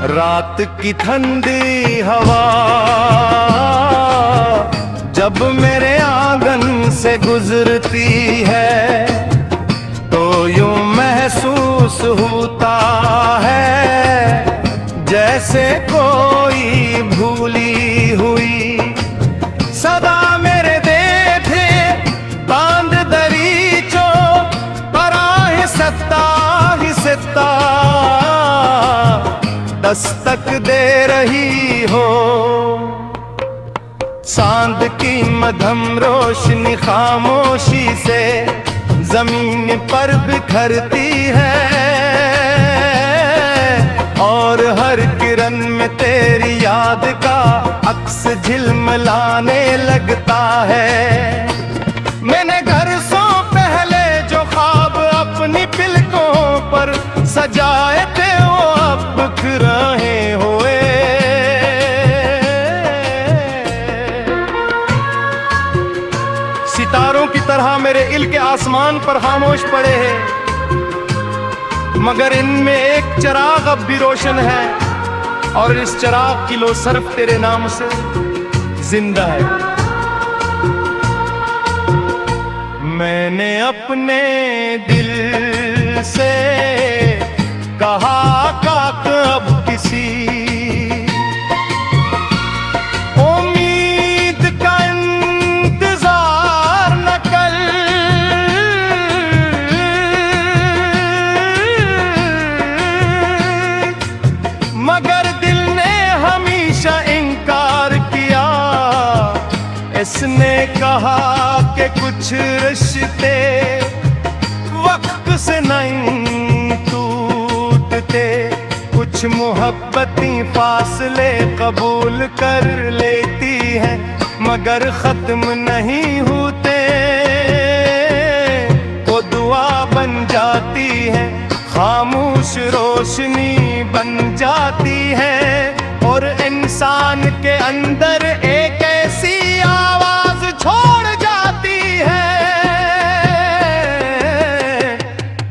रात की ठंडी हवा जब मेरे आंगन से गुजरती है तो यूं महसूस होता है जैसे कोई भूली हुई सदा मेरे देखे बांध दरीचो पराह सत्ता ही सत्ता दस्तक दे रही हो। चांद की मध्यम रोशनी खामोशी से जमीन पर बिखरती है और हर किरण में तेरी याद का अक्स झिलमिलाने लगता है। मैंने घर सो पहले जो ख्वाब अपनी पलकों पर सजाए थे वो अब बिखरे हुए। सितारों की तरह मेरे इल्म के आसमान पर खामोश पड़े हैं मगर इनमें एक चिराग अब भी रोशन है और इस चिराग की लो सिर्फ तेरे नाम से जिंदा है। मैंने अपने दिल से कहा काक अब किसी उम्मीद का इंतजार न कर मगर दिल ने हमेशा इनकार किया। इसने कहा कि कुछ रिश्ते वक्त से नहीं टूटते कुछ मोहब्बतें फासले कबूल कर लेती हैं मगर खत्म नहीं होते वो दुआ बन जाती है खामोश रोशनी बन जाती है और इंसान के अंदर एक ऐसी आवाज छोड़ जाती है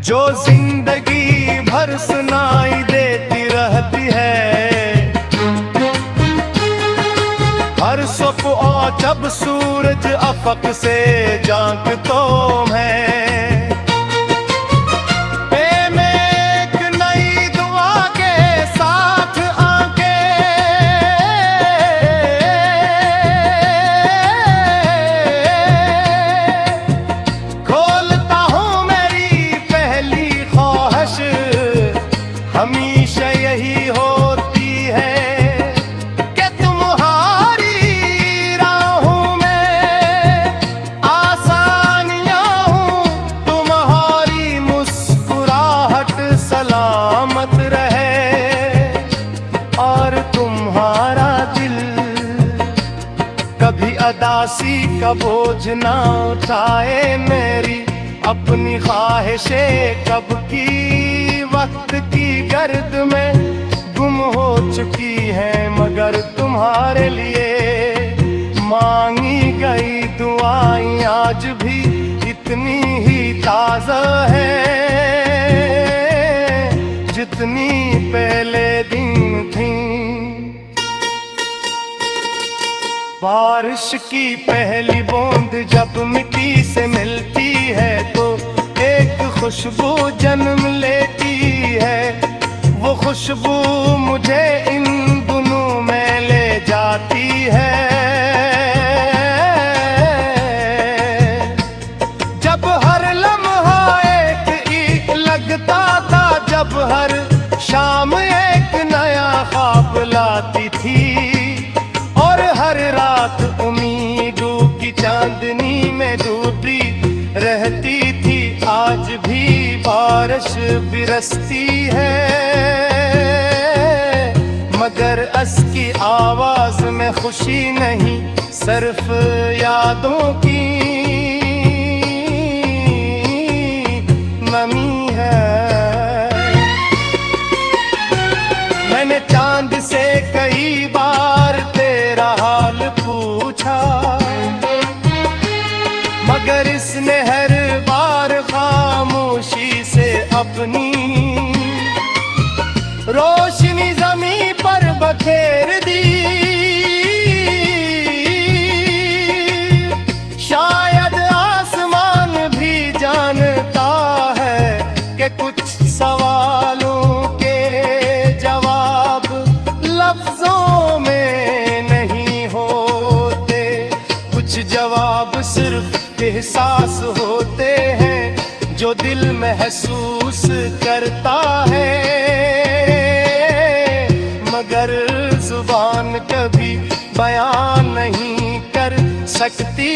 जो जिंदगी भर सुनाई देती रहती है। हर सुबह और जब सूरज अफक से जागतो है हमेशा यही होती है कि तुम्हारी राहों में आसानियां हूँ तुम्हारी मुस्कुराहट सलामत रहे और तुम्हारा दिल कभी अदासी का बोझ ना उठाए मेरी अपनी ख्वाहिशें कब की वक्त की गर्द में गुम हो चुकी है मगर तुम्हारे लिए मांगी गई दुआएं आज भी इतनी ही ताज़ा है जितनी पहले दिन थी। बारिश की पहली बूंद जब मिट्टी से मिलती है तो एक खुशबू जन्म लेती है वो खुशबू मुझे इन दोनों में ले जाती है। जब हर लम्हा एक लगता था जब हर शाम एक नया ख्वाब लाती थी और हर रात उम्मीदों की चांदनी में डूबी रहती थी आज भी बारिश बरसती है मगर असकी आवाज में खुशी नहीं सिर्फ यादों की नमी है। मैंने चांद से कई बार तेरा हाल पूछा मगर इसने हर बार खामोशी से अपनी रोशनी ज़मीन फेर दी। शायद आसमान भी जानता है कि कुछ सवालों के जवाब लफ्जों में नहीं होते, कुछ जवाब सिर्फ एहसास होते हैं जो दिल महसूस करता है, मगर जुबान कभी बयान नहीं कर सकती।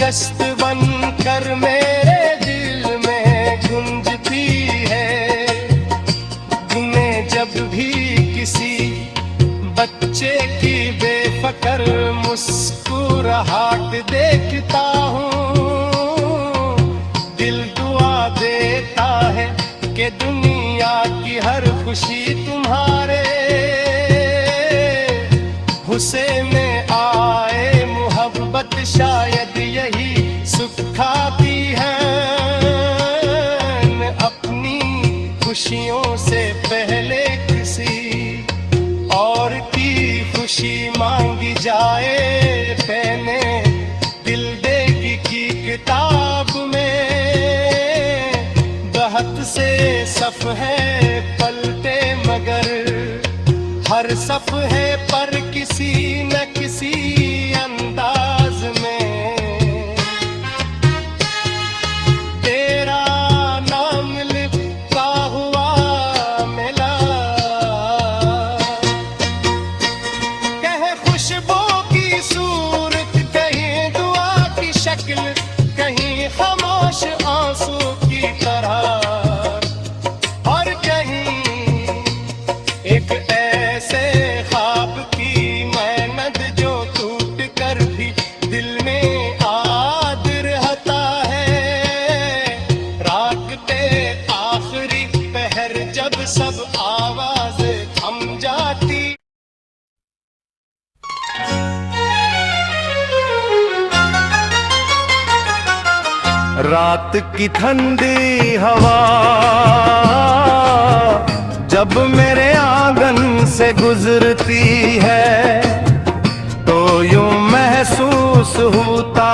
गश्त बन कर मेरे दिल में गूंजती है। मैं जब भी किसी बच्चे की बेफिक्र मुस्कुराहट देखता हूँ, दिल दुआ देता है कि दुनिया की हर खुशी तुम्हारे हुस्से में आए। मोहब्बत शायद यही सिखाती है, अपनी खुशियों से पहले किसी और की खुशी मांगी जाए। पहने दिल देगी की किताब में बहुत से सफ़हे पलटे, मगर हर सफ़हे पर किसी न किसी अंदाज में तेरा नाम लिखा हुआ मिला। कहीं खुशबू की सूरत, कहीं दुआ की शक्ल, कहीं खामोश आंसू की तरह, और कहीं एक ऐसे ख्वाब की मेहनत जो टूट कर भी दिल में याद रहता है। रात के आखिरी पहर जब सब आवाज थम जाती। रात की ठंडी हवा जब मेरे आंगन से गुजरती है तो यूं महसूस होता